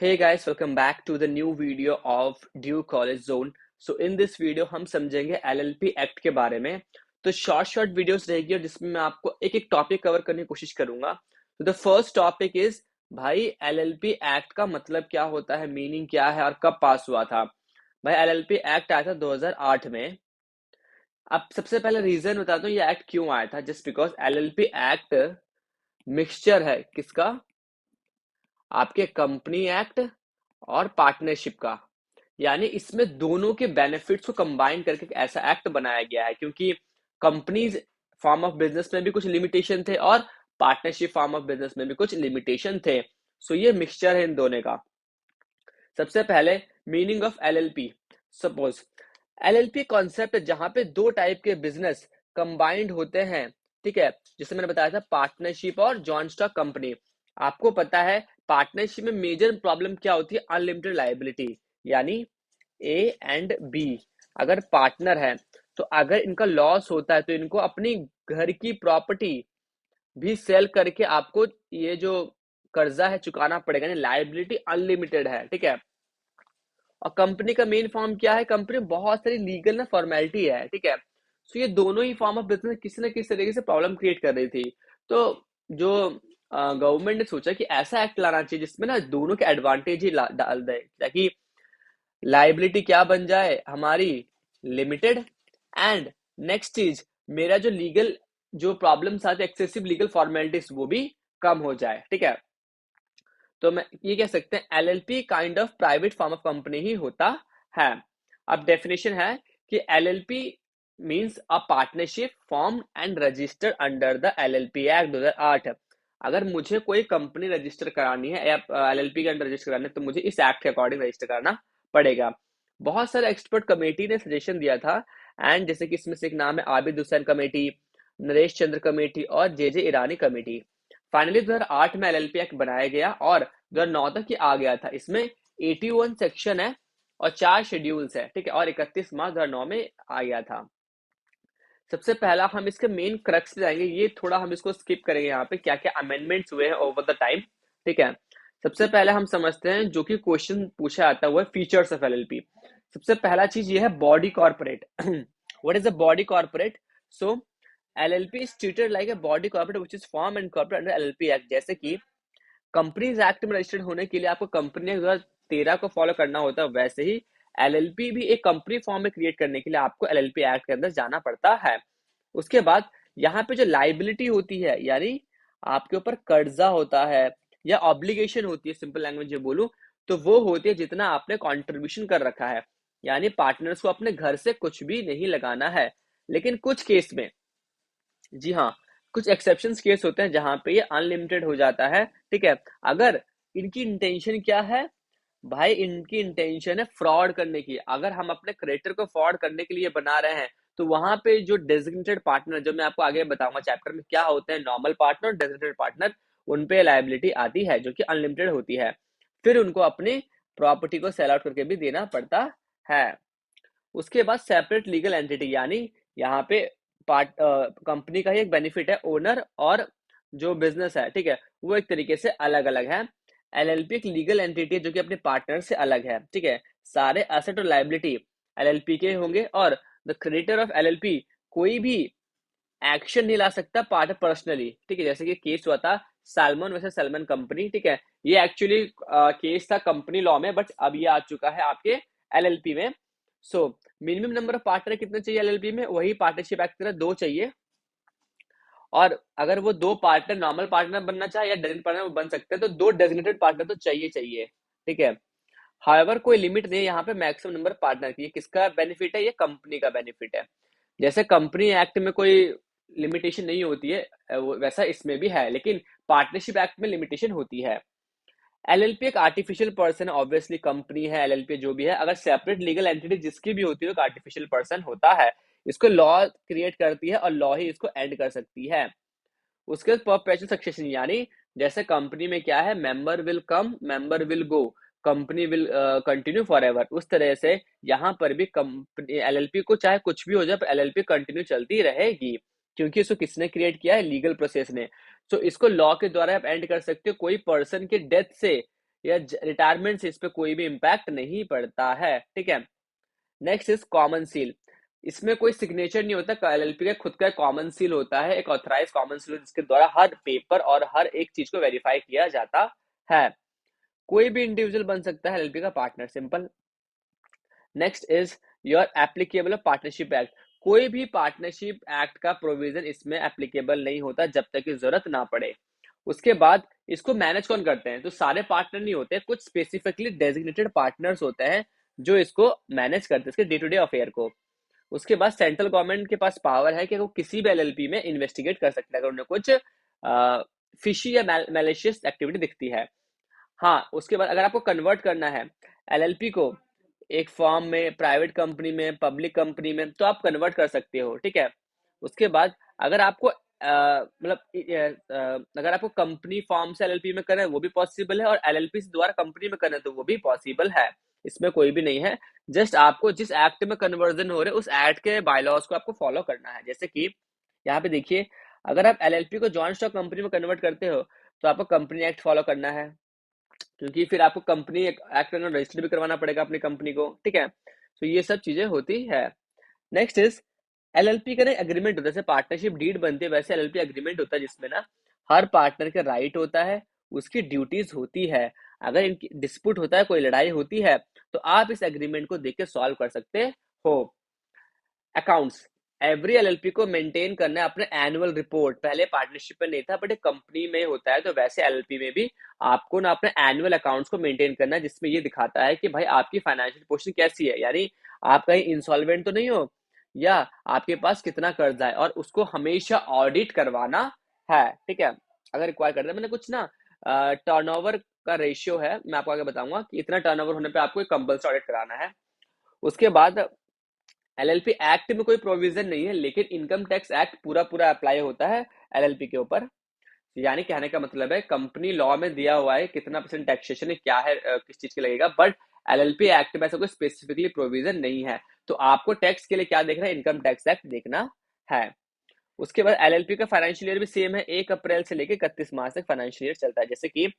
Hey guys, welcome back to the new video of Due College Zone. So in this video हम समझेंगे LLP act के बारे में। तो शॉर्ट वीडियोस रहेगी और जिसमें मैं आपको एक एक टॉपिक कवर करने की कोशिश करूंगा। तो द फर्स्ट टॉपिक इज भाई LLP एक्ट का मतलब क्या होता है, मीनिंग क्या है और कब पास हुआ था। भाई LLP एक्ट आया था 2008 में। अब सबसे पहले रीजन बताता हूँ ये एक्ट क्यों आया था। Just because LLP act mixture है किसका, आपके कंपनी एक्ट और पार्टनरशिप का। यानी इसमें दोनों के बेनिफिट्स को कंबाइन करके एक ऐसा एक्ट बनाया गया है, क्योंकि कंपनीज फॉर्म ऑफ बिजनेस में भी कुछ लिमिटेशन थे और पार्टनरशिप फॉर्म ऑफ बिजनेस में भी कुछ लिमिटेशन थे। सो ये मिक्सचर है इन दोनों का। सबसे पहले meaning of LLP. Suppose LLP concept है जहां पे दो टाइप के बिजनेस कंबाइंड होते हैं। ठीक है, जैसे मैंने बताया था पार्टनरशिप और जॉइंट स्टॉक कंपनी। आपको पता है पार्टनरशिप में मेजर प्रॉब्लम क्या होती है, अनलिमिटेड लायबिलिटी। यानी ए एंड बी अगर पार्टनर है तो अगर इनका लॉस होता है तो इनको अपनी घर की प्रॉपर्टी भी सेल करके आपको ये जो कर्जा है चुकाना पड़ेगा। यानी लायबिलिटी अनलिमिटेड है। ठीक है, और कंपनी का मेन फॉर्म क्या है, कंपनी में बहुत सारी लीगल ना फॉर्मेलिटी है। ठीक है, सो ये दोनों ही फॉर्म ऑफ बिजनेस किसी ना किसी तरीके से प्रॉब्लम क्रिएट कर रही थी। तो जो गवर्नमेंट ने सोचा कि ऐसा एक्ट लाना चाहिए जिसमें ना दोनों के एडवांटेज ही डाल दे, ताकि लाइबिलिटी क्या बन जाए हमारी, लिमिटेड। एंड नेक्स्ट चीज, मेरा जो लीगल जो प्रॉब्लम्स आते एक्सेसिव लीगल फॉर्मेलिटीज वो भी कम हो जाए। ठीक है, तो मैं ये कह सकते हैं LLP kind of private form of company ही होता है। अब डेफिनेशन है कि LLP means a partnership form and registered under the LLP act 2008। अगर मुझे कोई कंपनी रजिस्टर करानी है या एलएलपी के अंडर रजिस्टर करानी है तो मुझे इस एक्ट के अकॉर्डिंग रजिस्टर करना पड़ेगा। बहुत सारे एक्सपर्ट कमेटी ने सजेशन दिया था, एंड जैसे कि इसमें से एक नाम है आबिद हुसैन कमेटी, नरेश चंद्र कमेटी और जे ईरानी कमेटी। फाइनली 2008 में एलएलपी एक्ट बनाया गया और 2009 तक ये आ गया था। इसमें 81 सेक्शन है और 4 शेड्यूल्स है। ठीक है, और 31 मार्च 2009 में आ गया था। सबसे पहला हम इसके मेन क्रक्स पे जाएंगे, ये थोड़ा हम इसको स्किप करेंगे यहाँ पे क्या क्या अमेंडमेंट्स हुए हैं ओवर द टाइम। ठीक है, सबसे पहले हम समझते हैं जो कि क्वेश्चन पूछा जाता है वो है फीचर्स ऑफ एलएलपी। सबसे पहला चीज ये है body corporate. What is a body corporate? So LLP is treated like a body corporate which is form and corporate under LLP act. जैसे कि कंपनीज एक्ट में रजिस्टर्ड होने के लिए आपको कंपनी 2013 को फॉलो करना होता है, वैसे ही एलएलपी भी एक कंपनी फॉर्म में क्रिएट करने के लिए आपको एलएलपी एक्ट के अंदर जाना पड़ता है। उसके बाद यहाँ पे जो लाइबिलिटी होती है, यानी आपके ऊपर कर्जा होता है या ऑब्लिगेशन होती है, सिंपल लैंग्वेज में बोलूं तो वो होती है जितना आपने कंट्रीब्यूशन कर रखा है। यानी पार्टनर्स को अपने घर से कुछ भी नहीं लगाना है। लेकिन कुछ केस में, जी हाँ, कुछ एक्सेप्शंस केस होते हैं जहां पे ये अनलिमिटेड हो जाता है। ठीक है, अगर इनकी इंटेंशन क्या है, भाई इनकी इंटेंशन है फ्रॉड करने की। अगर हम अपने क्रेडिटर को फ्रॉड करने के लिए बना रहे हैं तो वहां पे जो डेजिग्नेटेड पार्टनर, जो मैं आपको आगे बताऊंगा चैप्टर में क्या होते हैं, नॉर्मल पार्टनर और डेजिग्नेटेड पार्टनर, उन पे लायबिलिटी आती है जो कि अनलिमिटेड होती है। फिर उनको अपनी प्रॉपर्टी को सेल आउट करके भी देना पड़ता है। उसके बाद सेपरेट लीगल एंटिटी, यानी यहाँ पे पार्ट कंपनी का ही एक बेनिफिट है, ओनर और जो बिजनेस है, ठीक है, वो एक तरीके से अलग अलग है। एलएलपी एक लीगल एंटिटी है जो कि अपने पार्टनर से अलग है। ठीक है, सारे एसेट और लायबिलिटी एलएलपी के होंगे और द क्रेडिटर ऑफ एलएलपी कोई भी एक्शन नहीं ला सकता पार्टनर पर्सनली। ठीक है, जैसे कि केस हुआ था सैलमन वैसे सैलमन कंपनी। ठीक है, ये एक्चुअली केस था कंपनी लॉ में, बट अब ये आ चुका है आपके एलएलपी में। So minimum number of partner कितने चाहिए एलएलपी में, वही पार्टनरशिप एक्ट की तरह 2 चाहिए। और अगर वो 2 पार्टनर नॉर्मल पार्टनर बनना चाहे या डेजिग्नेटेड पार्टनर बन सकते हैं तो 2 डेजिग्नेटेड पार्टनर तो चाहिए चाहिए। ठीक है, हाउएवर कोई लिमिट नहीं है यहाँ पे मैक्सिमम नंबर पार्टनर की। ये किसका बेनिफिट है, ये कंपनी का बेनिफिट है। जैसे कंपनी एक्ट में कोई लिमिटेशन नहीं होती है वैसा इसमें भी है, लेकिन पार्टनरशिप एक्ट में लिमिटेशन होती है। एलएलपी एक आर्टिफिशियल पर्सन है, ऑब्वियसली कंपनी है एलएलपी जो भी है, अगर सेपरेट लीगल एंटिटी जिसकी भी होती है तो आर्टिफिशियल पर्सन होता है। इसको लॉ क्रिएट करती है और लॉ ही इसको एंड कर सकती है। उसके बाद परपेचुअल सक्सेशन, यानी जैसे कंपनी में क्या है, member will come member will go, company will continue for ever, उस तरह से यहाँ पर भी कंपनी एलएलपी को चाहे कुछ भी हो जाए पर एलएलपी कंटिन्यू चलती रहेगी, क्योंकि इसको किसने क्रिएट किया है, लीगल प्रोसेस ने। तो इसको लॉ के द्वारा आप एंड कर सकते हो। कोई पर्सन के डेथ से या रिटायरमेंट से इस पे कोई भी इम्पैक्ट नहीं पड़ता है, ठीक है। Next is common seal. इसमें कोई सिग्नेचर नहीं होता, एलएलपी का खुद का कॉमन सील होता है, एक ऑथराइज कॉमन सील जिसके द्वारा हर पेपर और हर एक चीज को वेरीफाई किया जाता है। कोई भी इंडिविजुअल बन सकता है एलएलपी का partner, simple. Next is your applicable partnership act. कोई भी पार्टनरशिप एक्ट का प्रोविजन इसमें एप्लीकेबल नहीं होता जब तक की जरूरत ना पड़े। उसके बाद इसको मैनेज कौन करते हैं, तो सारे पार्टनर नहीं होते, कुछ स्पेसिफिकली डेजिग्नेटेड पार्टनर्स होते हैं जो इसको मैनेज करते हैं, इसके डे टू डे अफेयर को। उसके बाद सेंट्रल गवर्नमेंट के पास पावर है कि वो किसी भी एलएलपी में इन्वेस्टिगेट कर सकता है अगर उन्हें कुछ फिशी या मैलिशियस एक्टिविटी दिखती है। हाँ, उसके बाद अगर आपको कन्वर्ट करना है एलएलपी को एक फॉर्म में, प्राइवेट कंपनी में, पब्लिक कंपनी में, तो आप कन्वर्ट कर सकते हो, ठीक है। उसके बाद अगर आपको मतलब अगर आपको कंपनी फॉर्म से एलएलपी में करना है वो भी पॉसिबल है, और एलएलपी से द्वारा कंपनी में करना है तो वो भी पॉसिबल है। इसमें कोई भी नहीं है, जस्ट आपको जिस एक्ट में कन्वर्जन हो रहे है उस एक्ट के बायलॉज को आपको फॉलो करना है। जैसे कि यहाँ पे देखिए, अगर आप एलएलपी को जॉइंट स्टॉक कंपनी में कन्वर्ट करते हो तो आपको कंपनी एक्ट फॉलो करना है, क्योंकि फिर आपको कंपनी एक्ट में रजिस्टर भी करवाना पड़ेगा अपनी कंपनी को, ठीक है। तो ये सब चीजें होती है। नेक्स्ट इज एलएलपी का एग्रीमेंट होता है, जैसे पार्टनरशिप डीड बनती है वैसे एलएलपी एग्रीमेंट होता है, जिसमें ना हर पार्टनर का राइट होता है, उसकी ड्यूटीज होती है। अगर इनकी डिस्प्यूट होता है, कोई लड़ाई होती है, तो आप इस एग्रीमेंट को देख के सॉल्व कर सकते हो। अकाउंट्स, एवरी एलएलपी को मेंटेन करना है अपने एनुअल रिपोर्ट। पहले पार्टनरशिप में नहीं था बट कंपनी में होता है, तो वैसे एलएलपी में भी आपको ना अपने एनुअल अकाउंट्स को मेंटेन करना है, जिसमें ये दिखाता है कि भाई आपकी फाइनेंशियल पोजीशन कैसी है, यानी आप कहीं इंसॉल्वेंट तो नहीं हो, या आपके पास कितना कर्जा है, और उसको हमेशा ऑडिट करवाना है, ठीक है। अगर रिक्वायर करता है, मैंने कुछ ना टर्नओवर का रेशियो है, मैं आपको आगे बताऊंगा कि इतना टर्नओवर होने पे आपको कंपल्सरी ऑडिट कराना है। उसके बाद एलएलपी एक्ट में कोई प्रोविजन नहीं है, लेकिन इनकम टैक्स एक्ट पूरा पूरा अप्लाई होता है एलएलपी के ऊपर। यानी कहने का मतलब है कंपनी लॉ में दिया हुआ है कितना परसेंट टैक्सेशन है, क्या है, किस चीज के लगेगा, बट एलएलपी एक्ट में ऐसा कोई स्पेसिफिकली प्रोविजन नहीं है। तो आपको टैक्स के लिए क्या देखना है, इनकम टैक्स एक्ट देखना है। उसके बाद एलएलपी का फाइनेंशियल ईयर भी सेम है, 1 अप्रैल से लेकर 31 मार्च तक फाइनेंशियल ईयर चलता है। जैसे कि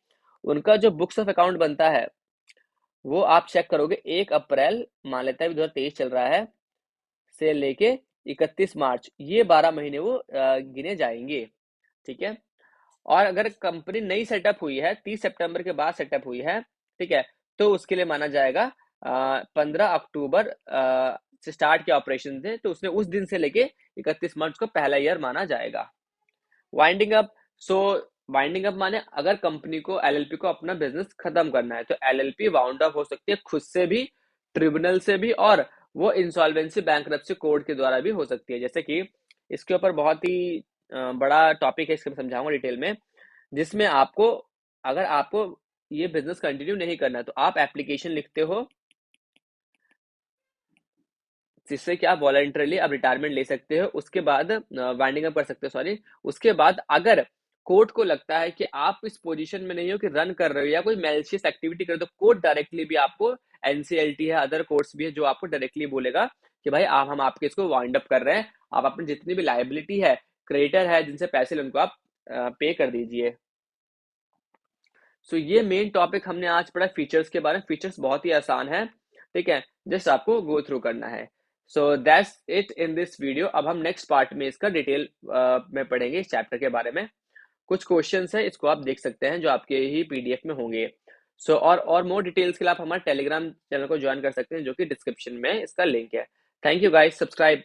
उनका जो बुक्स ऑफ अकाउंट बनता है वो आप चेक करोगे, 1 अप्रैल मान लेता है 2023 चल रहा है से लेके 31 मार्च, ये 12 महीने वो गिने जाएंगे, ठीक है। और अगर कंपनी नई सेटअप हुई है, 30 सितंबर के बाद सेटअप हुई है, ठीक है, तो उसके लिए माना जाएगा 15 अक्टूबर से स्टार्ट किया ऑपरेशन थे, तो उसने उस दिन से लेके 31 मार्च को पहला ईयर माना जाएगा। वाइंडिंग अप, सो वाइंडिंग अप माने अगर कंपनी को, एलएलपी को अपना बिजनेस खत्म करना है, तो एलएलपी वाउंड अप हो सकती है खुद से भी, ट्रिब्यूनल से भी, और वो इंसॉल्वेंसी बैंकरप्सी कोर्ट के द्वारा भी हो सकती है। जैसे कि इसके ऊपर बहुत ही बड़ा टॉपिक है, इसके मैं समझाऊंगा डिटेल में, जिसमें आपको, अगर आपको ये बिजनेस कंटिन्यू नहीं करना तो आप एप्लीकेशन लिखते हो, जिससे कि आप वॉलंटरली आप रिटायरमेंट ले सकते हो। उसके बाद वाइंडिंग अप कर सकते हो, सॉरी। उसके बाद अगर कोर्ट को लगता है कि आप इस पोजीशन में नहीं हो कि रन कर रहे हो या कोई मेलिशियस एक्टिविटी कर रहे हो, तो कोर्ट डायरेक्टली भी आपको, एनसीएलटी है, अदर कोर्ट्स भी है जो आपको डायरेक्टली बोलेगा कि भाई आप, हम आपके इसको वाइंड अप कर रहे हैं, आप अपनी जितनी भी लाइबिलिटी है, क्रेडिटर है जिनसे पैसे ले, उनको आप पे कर दीजिए। सो ये मेन टॉपिक हमने आज पढ़ा फीचर्स के बारे में। फीचर्स बहुत ही आसान है, ठीक है, जस्ट आपको गो थ्रू करना है। So that's it in this video. अब हम नेक्स्ट पार्ट में इसका डिटेल में पढ़ेंगे इस चैप्टर के बारे में। कुछ क्वेश्चंस है, इसको आप देख सकते हैं जो आपके ही पीडीएफ में होंगे। सो और मोर डिटेल्स के लिए आप हमारे टेलीग्राम चैनल को ज्वाइन कर सकते हैं, जो कि डिस्क्रिप्शन में इसका लिंक है। Thank you guys, subscribe.